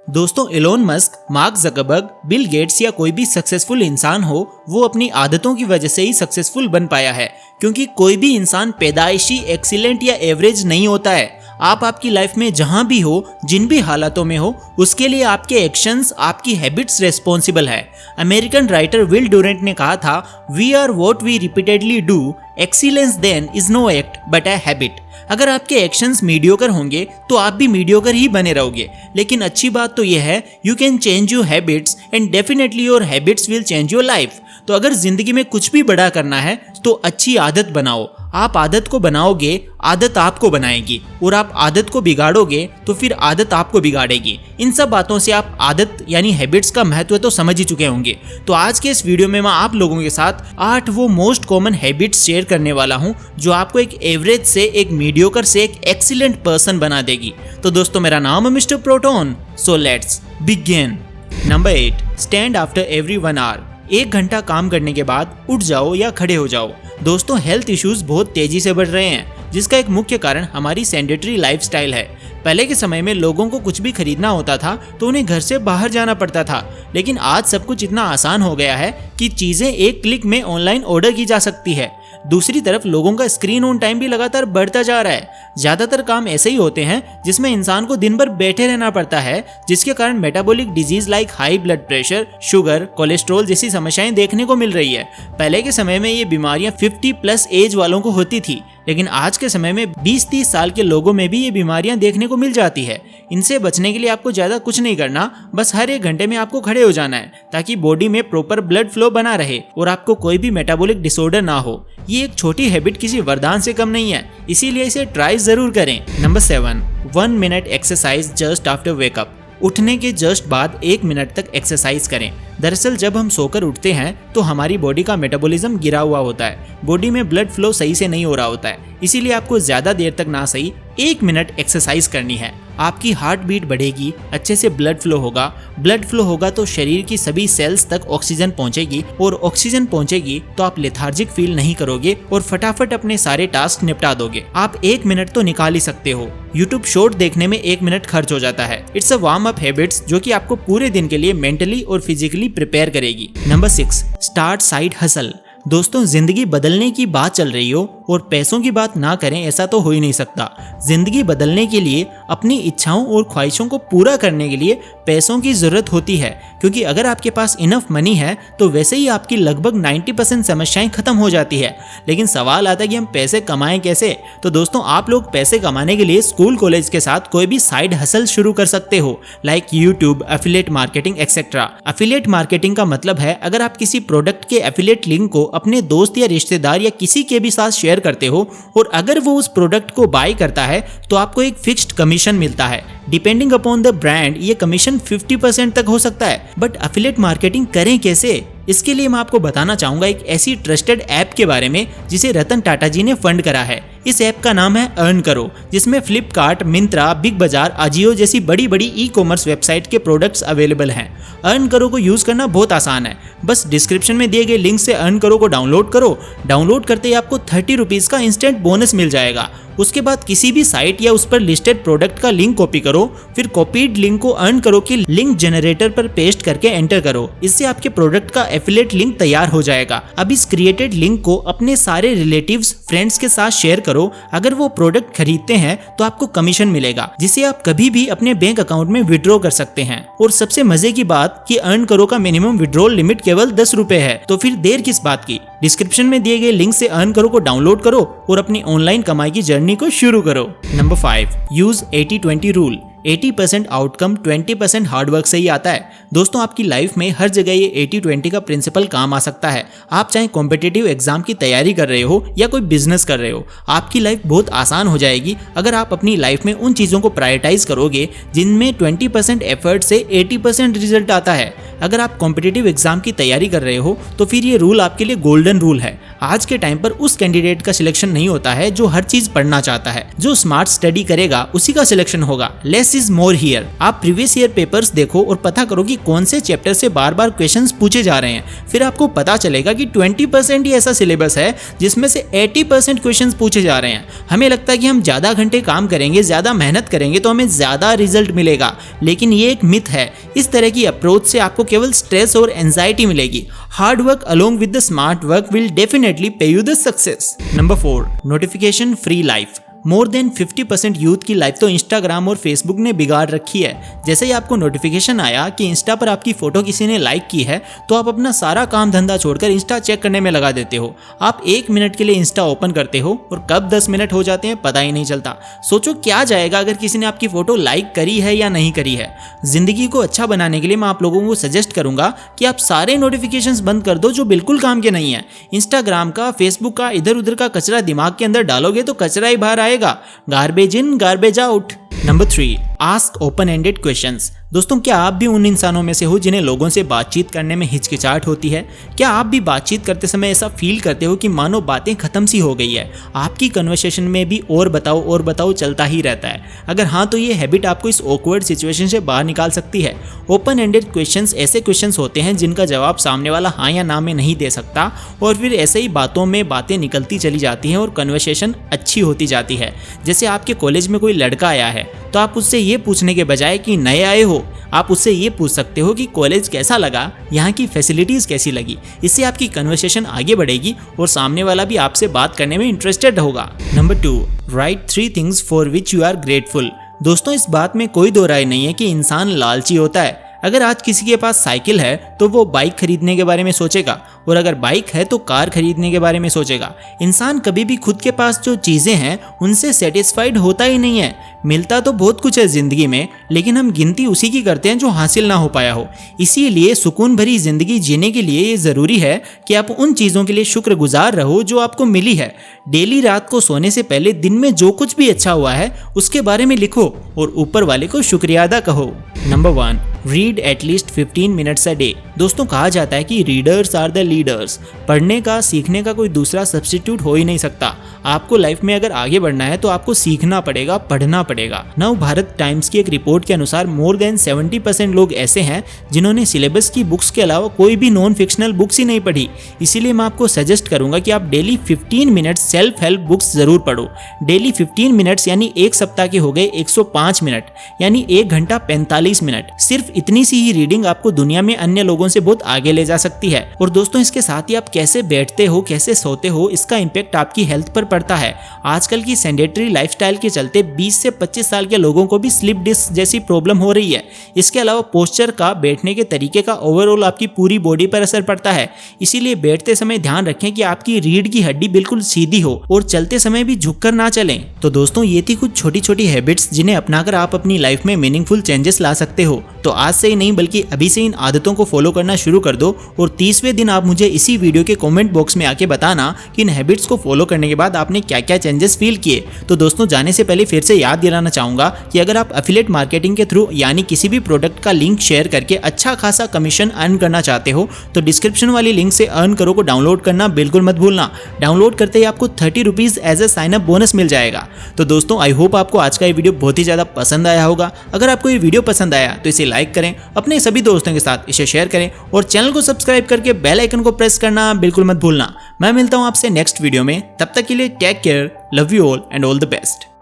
दोस्तों, Elon Musk, Mark Zuckerberg, Bill Gates या कोई भी सक्सेसफुल इंसान हो, वो अपनी आदतों की वजह से ही सक्सेसफुल बन पाया है। क्योंकि कोई भी इंसान पैदाइशी एक्सीलेंट या एवरेज नहीं होता है। आप आपकी लाइफ में जहां भी हो, जिन भी हालातों में हो, उसके लिए आपके एक्शंस, आपकी हैबिट्स रेस्पॉन्सिबल है। अमेरिकन राइटर विल डुरेंट ने कहा था, we are what we repeatedly do, excellence then is no act but a habit. अगर आपके एक्शंस मीडियोकर होंगे तो आप भी मीडियोकर ही बने रहोगे। लेकिन अच्छी बात तो यह है, you can change your habits and definitely your habits will change your life. तो अगर जिंदगी में कुछ भी बड़ा करना है तो अच्छी आदत बनाओ। आप आदत को बनाओगे, आदत आपको बनाएगी, और आप आदत को बिगाड़ोगे तो फिर आदत आपको बिगाड़ेगी। इन सब बातों से आप आदत यानी हैबिट्स का महत्व तो समझ ही चुके होंगे। तो आज के इस वीडियो में मैं आप लोगों के साथ 8 वो मोस्ट कॉमन हैबिट्स शेयर करने वाला हूं जो आपको एक एवरेज से, एक मीडियोकर से एक एक्सीलेंट पर्सन बना देगी। तो दोस्तों, मेरा नाम है mister Proton, so let's begin. Number 8, stand after every 1 hour. 1 घंटा काम करने के बाद उठ जाओ या खड़े हो जाओ। दोस्तों, हेल्थ इश्यूज बहुत तेजी से बढ़ रहे हैं, जिसका एक मुख्य कारण हमारी सेडेंटरी लाइफस्टाइल है। पहले के समय में लोगों को कुछ भी खरीदना होता था तो उन्हें घर से बाहर जाना पड़ता था, लेकिन आज सब कुछ इतना आसान हो गया है कि चीजें एक क्लिक में ऑनलाइन ऑर्डर की जा सकती है। दूसरी तरफ लोगों का स्क्रीन ऑन टाइम भी लगातार बढ़ता जा रहा है। ज्यादातर काम ऐसे ही होते हैं जिसमें इंसान को दिन भर बैठे रहना पड़ता है, जिसके कारण metabolic disease like high blood pressure, sugar, cholesterol जैसी समस्याएं देखने को मिल रही है। पहले के समय में ये बीमारियां 50+ एज वालों को होती थी, लेकिन आज के समय में 20-30 साल के लोगों में भी ये बीमारियां देखने को मिल जाती है। इनसे बचने के लिए आपको ज्यादा कुछ नहीं करना, बस हर 1 घंटे में आपको खड़े हो जाना है ताकि बॉडी में प्रॉपर ब्लड फ्लो बना रहे और आपको कोई भी मेटाबॉलिक डिसऑर्डर ना हो। ये एक छोटी हैबिट किसी वरदान से कम नहीं है, इसीलिए इसे ट्राई जरूर करें। Number 7, 1 minute exercise just after wake up. उठने के जस्ट बाद 1 मिनट तक एक्सरसाइज करें। दरअसल जब हम सोकर उठते हैं तो हमारी बॉडी का मेटाबॉलिज्म गिरा हुआ होता है, बॉडी में ब्लड फ्लो सही से नहीं हो रहा होता है। इसीलिए आपको ज्यादा देर तक ना सही 1 मिनट एक्सरसाइज करनी है। आपकी हार्ट बीट बढ़ेगी, अच्छे से ब्लड फ्लो होगा। ब्लड फ्लो होगा तो शरीर की सभी सेल्स तक ऑक्सीजन पहुंचेगी, और ऑक्सीजन पहुंचेगी तो आप लेथार्जिक फील नहीं करोगे और फटाफट अपने सारे टास्क निपटा दोगे। आप 1 मिनट तो निकाल ही सकते हो। यूट्यूब शॉर्ट देखने में 1 मिनट खर्च हो जाता है। It's a warm up habits जो कि आपको पूरे दिन के लिए मेंटली और फिजिकली प्रिपेयर करेगी। Number 6, start side hustle. दोस्तों, जिंदगी बदलने की बात चल रही हो और पैसों की बात ना करें, ऐसा तो हो ही नहीं सकता। जिंदगी बदलने के लिए, अपनी इच्छाओं और ख्वाहिशों को पूरा करने के लिए पैसों की जरूरत होती है, क्योंकि अगर आपके पास इनफ मनी है तो वैसे ही आपकी लगभग 90% समस्याएं खत्म हो जाती है। लेकिन सवाल आता है कि हम पैसे कमाएं कैसे। तो दोस्तों, आप लोग पैसे कमाने के लिए स्कूल कॉलेज के साथ कोई भी साइड हसल शुरू कर सकते हो, like YouTube, affiliate marketing etcetera. Affiliate marketing का मतलब है, अगर आप किसी प्रोडक्ट के एफिलिएट लिंक को अपने दोस्त या रिश्तेदार या किसी के भी साथ शेयर करते हो, और अगर वो उस प्रोडक्ट को बाय करता है तो आपको एक फिक्स्ड कमीशन मिलता है। डिपेंडिंग अपॉन द ब्रांड ये कमीशन 50% तक हो सकता है। बट एफिलिएट मार्केटिंग करें कैसे? इसके लिए मैं आपको बताना चाहूंगा एक ऐसी ट्रस्टेड ऐप के बारे में जिसे रतन टाटा जी ने फंड करा है। इस ऐप का नाम है अर्न करो, जिसमें फ्लिपकार्ट, मिंत्रा, बिग बाजार, अजियो जैसी बड़ी बड़ी ई-कॉमर्स वेबसाइट के प्रोडक्ट्स अवेलेबल हैं। अर्न करो को यूज करना बहुत आसान है। बस डिस्क्रिप्शन में दिए गए लिंक से अर्न करो को डाउनलोड करो। डाउनलोड करते ही आपको 30 रुपीज का इंस्टेंट बोनस मिल जाएगा। उसके बाद किसी भी साइट या उस पर लिस्टेड प्रोडक्ट का लिंक कॉपी करो, फिर कॉपीड लिंक को अर्न करो कि लिंक जनरेटर पर पेस्ट करके एंटर करो। इससे आपके प्रोडक्ट का एफिलिएट लिंक तैयार हो जाएगा। अब इस क्रिएटेड लिंक को अपने सारे रिलेटिव्स, फ्रेंड्स के साथ शेयर करो। अगर वो प्रोडक्ट खरीदते हैं तो आपको कमीशन मिलेगा, जिसे आप कभी भी अपने बैंक अकाउंट में विड्रॉ कर सकते हैं। और सबसे मजे की बात कि अर्न करो का मिनिमम विड्रॉल लिमिट केवल 10 रुपए है। तो फिर देर किस बात की? डिस्क्रिप्शन में दिए गए लिंक से अर्न करो को डाउनलोड करो और अपनी ऑनलाइन कमाई की जर्नी को शुरू करो। Number 5, use 80-20 rule. 80% outcome 20% hard work से ही आता है। दोस्तों, आपकी लाइफ में हर जगह ये 80-20 का प्रिंसिपल काम आ सकता है। आप चाहे कॉम्पिटिटिव एग्जाम की तैयारी कर रहे हो या कोई बिजनेस कर रहे हो, आपकी लाइफ बहुत आसान हो जाएगी अगर आप अपनी लाइफ में उन चीज़ों को प्रायोरिटाइज करोगे जिनमें 20% एफर्ट से 80% रिजल्ट आता है। अगर आप कॉम्पिटिटिव एग्जाम की तैयारी कर रहे हो तो फिर ये रूल आपके लिए गोल्डन रूल है। आज के टाइम पर उस कैंडिडेट का सिलेक्शन नहीं होता है जो हर चीज पढ़ना चाहता है। जो स्मार्ट स्टडी करेगा उसी का सिलेक्शन होगा। Less is more here. आप प्रीवियस ईयर पेपर्स देखो और पता करो कि कौन से चैप्टर से बार बार क्वेश्चंस पूछे जा रहे हैं। फिर आपको पता चलेगा कि 20% ही ऐसा सिलेबस है जिसमें से 80% क्वेश्चंस पूछे जा रहे हैं। हमें लगता है कि हम ज्यादा घंटे काम करेंगे, ज्यादा मेहनत करेंगे तो हमें ज्यादा रिजल्ट मिलेगा, लेकिन ये एक मिथ है। इस तरह की अप्रोच से आपको केवल स्ट्रेस और एंजाइटी मिलेगी। Hard work along with the smart work will definitely पे you the success. Number 4, notification free life. More than 50% youth की लाइफ तो इंस्टाग्राम और फेसबुक ने बिगाड़ रखी है। जैसे ही आपको नोटिफिकेशन आया कि इंस्टा पर आपकी फोटो किसी ने लाइक की है तो आप अपना सारा काम धंधा छोड़कर इंस्टा चेक करने में लगा देते हो। आप 1 मिनट के लिए इंस्टा ओपन करते हो और कब 10 मिनट हो जाते हैं पता ही नहीं चलता। सोचो क्या जाएगा अगर किसी ने आपकी फोटो लाइक करी है या नहीं करी है। जिंदगी को अच्छा बनाने के लिए मैं आप लोगों को सजेस्ट करूंगा कि आप सारे नोटिफिकेशंस बंद कर दो जो बिल्कुल काम के नहीं है। इंस्टाग्राम का, फेसबुक का, इधर उधर का कचरा दिमाग के अंदर डालोगे तो कचरा ही बाहर आएगा। Garbage in garbage out. Number 3, ask open ended questions. दोस्तों, क्या आप भी उन इंसानों में से हो जिन्हें लोगों से बातचीत करने में हिचकिचाहट होती है? क्या आप भी बातचीत करते समय ऐसा फील करते हो कि मानो बातें खत्म सी हो गई है? आपकी कन्वर्सेशन में भी और बताओ चलता ही रहता है। अगर हाँ तो ये हैबिट आपको इस ऑकवर्ड सिचुएशन से बाहर निकाल सकती है। ओपन एंडेड क्वेश्चंस ऐसे क्वेश्चंस होते हैं जिनका जवाब सामने वाला हाँ या ना में नहीं दे सकता और फिर ऐसे ही बातों में बातें निकलती चली जाती हैं और कन्वर्सेशन अच्छी होती जाती है। जैसे आपके कॉलेज में कोई लड़का आया है तो आप उससे ये पूछने के बजाय कि नए आए हो, आप उससे ये पूछ सकते हो कि कॉलेज कैसा लगा, यहाँ की फैसिलिटीज़ कैसी लगी। इससे आपकी कन्वर्सेशन आगे बढ़ेगी और सामने वाला भी आपसे बात करने में इंटरेस्टेड होगा। Number 2, right 3 things for which you are grateful. दोस्तों, इस बात में कोई दो राय नहीं है कि इंसान लालची होता है। अगर आज किसी के पास साइकिल है तो वो बाइक खरीदने के बारे में सोचेगा और अगर बाइक है तो कार खरीदने के बारे में सोचेगा। इंसान कभी भी खुद के पास जो चीज़ें हैं उनसे सेटिस्फाइड होता ही नहीं है। मिलता तो बहुत कुछ है ज़िंदगी में, लेकिन हम गिनती उसी की करते हैं जो हासिल ना हो पाया हो। इसीलिए सुकून भरी ज़िंदगी जीने के लिए ये ज़रूरी है कि आप उन चीज़ों के लिए शुक्रगुजार रहो जो आपको मिली है। डेली रात को सोने से पहले दिन में जो कुछ भी अच्छा हुआ है उसके बारे में लिखो और ऊपर वाले को शुक्रिया अदा कहो। Number 1, read at least 15 minutes a day. दोस्तों, कहा जाता है कि रीडर्स आर द लीडर्स। पढ़ने का, सीखने का कोई दूसरा सब्स्टिट्यूट हो ही नहीं सकता। आपको लाइफ में अगर आगे बढ़ना है तो आपको सीखना पड़ेगा, पढ़ना पड़ेगा। नव भारत टाइम्स की एक रिपोर्ट के अनुसार मोर देन 70% लोग ऐसे हैं जिन्होंने सिलेबस की बुक्स के अलावा कोई भी नॉन फिक्शनल बुक्स ही नहीं पढ़ी। इसीलिए मैं आपको सजेस्ट करूंगा कि आप daily 15 minutes self help books जरूर पढ़ो। डेली 15 मिनट्स यानी एक सप्ताह के हो गए 105 मिनट, यानी 1 घंटा 45 मिनट। सिर्फ इतनी सी ही रीडिंग आपको दुनिया में अन्य लोगों से बहुत आगे ले जा सकती है। और दोस्तों, इसके साथ ही आप कैसे बैठते हो, कैसे सोते हो, इसका इम्पैक्ट आपकी हेल्थ पर पड़ता है। आजकल की सेडेंटरी लाइफस्टाइल के चलते 20 से 25 साल के लोगों को भी स्लिप डिस्क जैसी प्रॉब्लम हो रही है। इसके अलावा पोस्चर का, बैठने के तरीके का ओवरऑल आपकी पूरी बॉडी पर असर पड़ता है। इसीलिए बैठते समय ध्यान रखें कि आपकी रीढ़ की हड्डी बिल्कुल सीधी हो और चलते समय भी झुककर ना चलें। तो दोस्तों, ये थी कुछ छोटी छोटी हैबिट्स जिन्हें अपनाकर आप अपनी लाइफ में मीनिंगफुल चेंजेस ला सकते हो। तो आज से ही नहीं बल्कि अभी से इन आदतों को फॉलो करना शुरू कर दो और 30वें दिन आप मुझे इसी वीडियो के कमेंट बॉक्स में आके बताना कि इन हैबिट्स को फॉलो करने के बाद आपने क्या क्या चेंजेस फील किए। तो दोस्तों, जाने से पहले फिर से याद दिलाना चाहूंगा कि अगर आप एफिलिएट मार्केटिंग के थ्रू यानी किसी भी प्रोडक्ट का लिंक शेयर करके अच्छा खासा कमीशन अर्न करना चाहते हो तो डिस्क्रिप्शन वाली लिंक से अर्न करो को डाउनलोड करना बिल्कुल मत भूलना। डाउनलोड करते ही आपको 30 rupees as a sign up bonus मिल जाएगा। तो दोस्तों, आई होप आपको आज का ये वीडियो बहुत ही ज्यादा पसंद आया होगा। अगर आपको ये वीडियो पसंद आया तो इसे लाइक करें, अपने सभी दोस्तों के साथ इसे शेयर करें और चैनल को सब्सक्राइब करके बेल आइकन को प्रेस करना बिल्कुल मत भूलना। मैं मिलता हूं आपसे नेक्स्ट वीडियो में, तब तक के लिए take care, love you all and all the best.